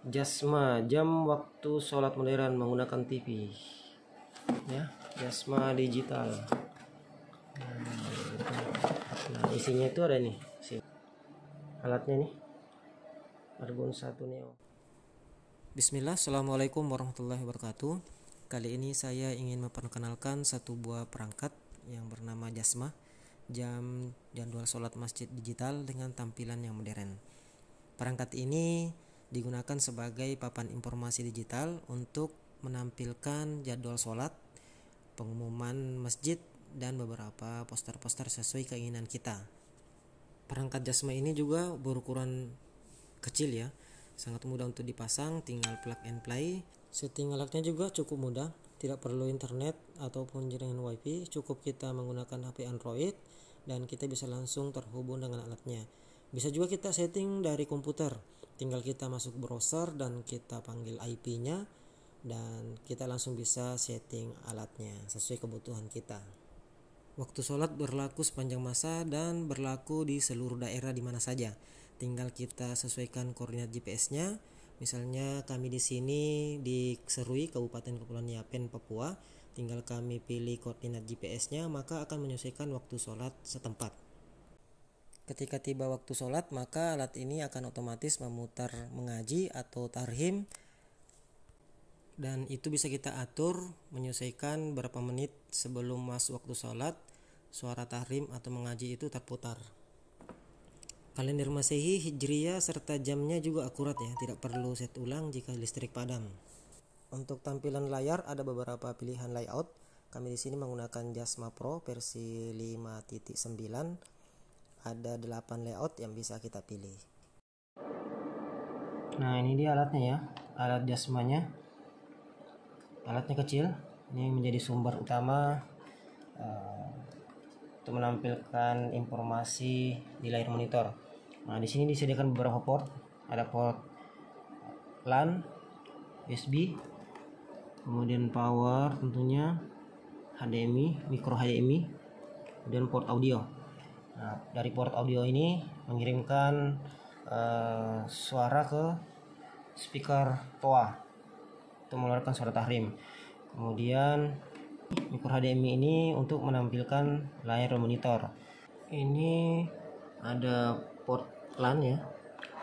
Jasma, jam waktu sholat modern menggunakan TV. Ya, Jasma digital. Nah, isinya itu ada nih, alatnya nih, Argon 1 Neo. Bismillah, Assalamualaikum warahmatullahi wabarakatuh. Kali ini saya ingin memperkenalkan satu buah perangkat yang bernama Jasma, jam jadwal sholat masjid digital dengan tampilan yang modern. Perangkat ini digunakan sebagai papan informasi digital untuk menampilkan jadwal sholat, pengumuman masjid, dan beberapa poster-poster sesuai keinginan kita. Perangkat Jasma ini juga berukuran kecil ya, sangat mudah untuk dipasang, tinggal plug and play. Setting alatnya juga cukup mudah, tidak perlu internet ataupun jaringan wifi, cukup kita menggunakan HP Android dan kita bisa langsung terhubung dengan alatnya. Bisa juga kita setting dari komputer, tinggal kita masuk browser dan kita panggil IP-nya dan kita langsung bisa setting alatnya sesuai kebutuhan kita. Waktu sholat berlaku sepanjang masa dan berlaku di seluruh daerah di mana saja. Tinggal kita sesuaikan koordinat GPS-nya. Misalnya kami di sini di Serui, Kabupaten Kepulauan Yapen, Papua. Tinggal kami pilih koordinat GPS-nya, maka akan menyesuaikan waktu sholat setempat. Ketika tiba waktu sholat, maka alat ini akan otomatis memutar mengaji atau tarhim, dan itu bisa kita atur menyesuaikan berapa menit sebelum masuk waktu sholat suara tahrim atau mengaji itu terputar. Kalender Masehi, Hijriyah, serta jamnya juga akurat ya, tidak perlu set ulang jika listrik padam. Untuk tampilan layar ada beberapa pilihan layout. Kami di sini menggunakan Jasma Pro versi 5.9. Ada 8 layout yang bisa kita pilih. Nah, ini dia alatnya ya, alat Jasmanya. Alatnya kecil, ini menjadi sumber utama untuk menampilkan informasi di layar monitor. Nah, di sini disediakan beberapa port, ada port LAN, USB, kemudian power tentunya, HDMI, micro HDMI, kemudian port audio. Nah, dari port audio ini mengirimkan suara ke speaker TOA untuk mengeluarkan suara tahrim. Kemudian micro HDMI ini untuk menampilkan layar monitor. Ini ada port LAN ya.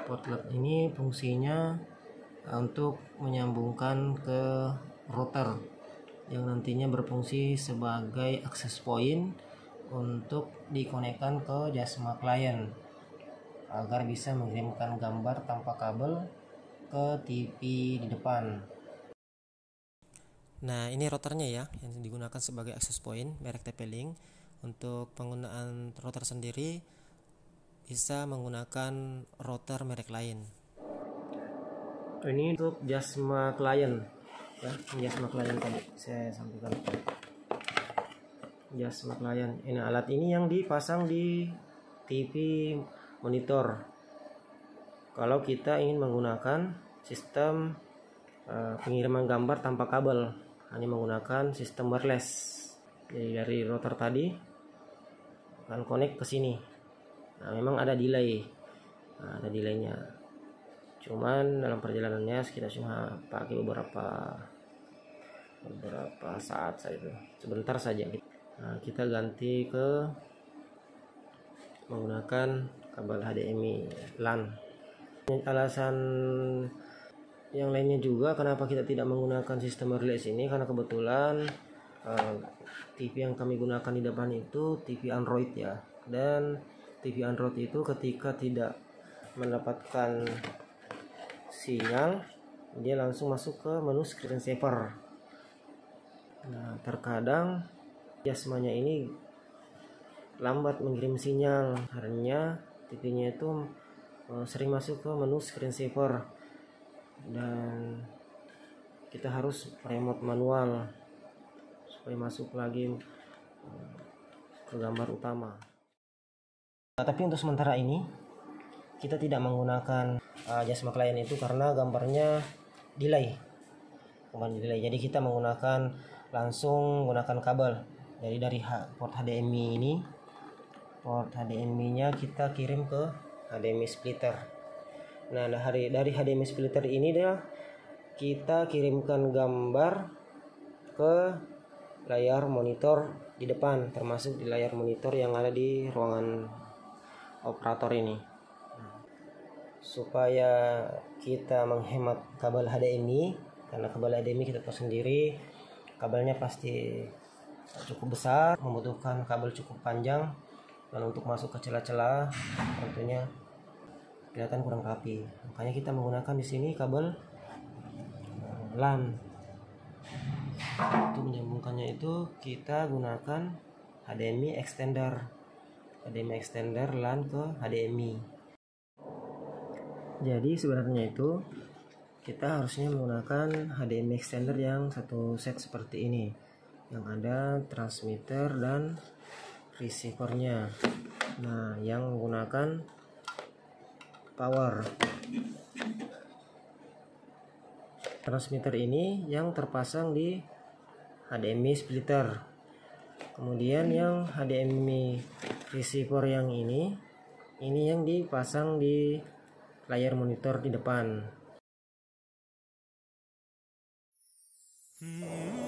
Port LAN ini fungsinya untuk menyambungkan ke router yang nantinya berfungsi sebagai access point untuk dikonekkan ke Jasma client agar bisa mengirimkan gambar tanpa kabel ke TV di depan. Nah, ini routernya ya yang digunakan sebagai access point merek TP-Link. Untuk penggunaan router sendiri bisa menggunakan router merek lain. Ini untuk Jasma client ya, Jasma client tadi saya sampaikan. Jasma client. Ini alat ini yang dipasang di TV monitor. Kalau kita ingin menggunakan sistem pengiriman gambar tanpa kabel, hanya menggunakan sistem wireless. Jadi dari router tadi akan connect ke sini. Nah, memang ada delay. Nah, ada delaynya. Cuman dalam perjalanannya kita cuma pakai beberapa saat saja, sebentar saja. Nah, kita ganti ke menggunakan kabel HDMI LAN. Alasan yang lainnya juga kenapa kita tidak menggunakan sistem wireless ini, karena kebetulan TV yang kami gunakan di depan itu TV Android ya, dan TV Android itu ketika tidak mendapatkan sinyal dia langsung masuk ke menu screensaver. Nah, terkadang Jasmanya ini lambat mengirim sinyal karena TV-nya itu sering masuk ke menu screensaver dan kita harus remote manual supaya masuk lagi ke gambar utama. Nah, tapi untuk sementara ini kita tidak menggunakan Jasma client itu karena gambarnya delay. Jadi kita menggunakan langsung menggunakan kabel. Jadi dari port HDMI ini, port HDMI nya kita kirim ke HDMI splitter. Nah, dari HDMI splitter ini dah kita kirimkan gambar ke layar monitor di depan, termasuk di layar monitor yang ada di ruangan operator ini. Supaya kita menghemat kabel HDMI, karena kabel HDMI kita tahu sendiri kabelnya pasti cukup besar, membutuhkan kabel cukup panjang, dan untuk masuk ke celah-celah tentunya kelihatan kurang rapi. Makanya kita menggunakan di sini kabel LAN. Untuk menyambungkannya itu kita gunakan HDMI extender LAN ke HDMI. Jadi sebenarnya itu kita harusnya menggunakan HDMI extender yang satu set seperti ini, yang ada transmitter dan receivernya. Nah, yang menggunakan power. Transmitter ini yang terpasang di HDMI splitter. Kemudian yang HDMI receiver yang ini yang dipasang di layar monitor di depan.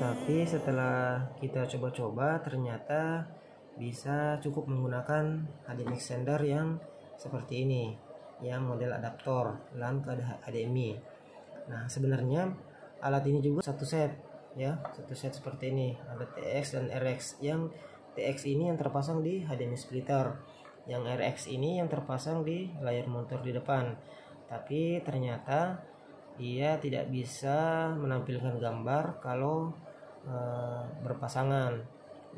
Tapi setelah kita coba-coba ternyata bisa cukup menggunakan HDMI extender yang seperti ini, yang model adaptor LAN ke HDMI. Nah, sebenarnya alat ini juga satu set seperti ini, ada TX dan RX. Yang TX ini yang terpasang di HDMI splitter, yang RX ini yang terpasang di layar monitor di depan. Tapi ternyata ia tidak bisa menampilkan gambar kalau berpasangan.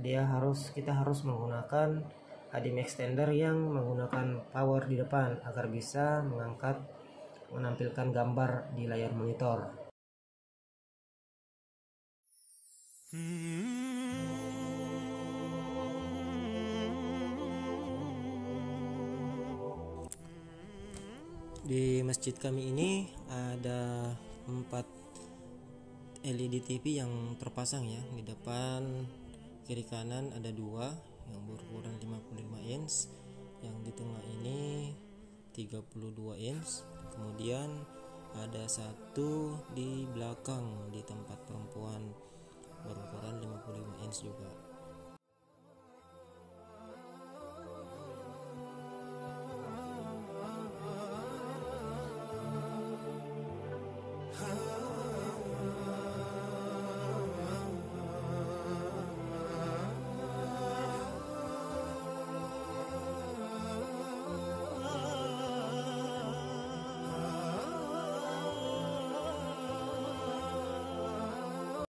Kita harus menggunakan HDMI extender yang menggunakan power di depan agar bisa menampilkan gambar di layar monitor. Di masjid kami ini ada 4 LED TV yang terpasang ya. Di depan kiri kanan ada 2 yang berukuran 55 inch, yang di tengah ini 32 inch, kemudian ada satu di belakang di tempat perempuan berukuran 55 inch juga.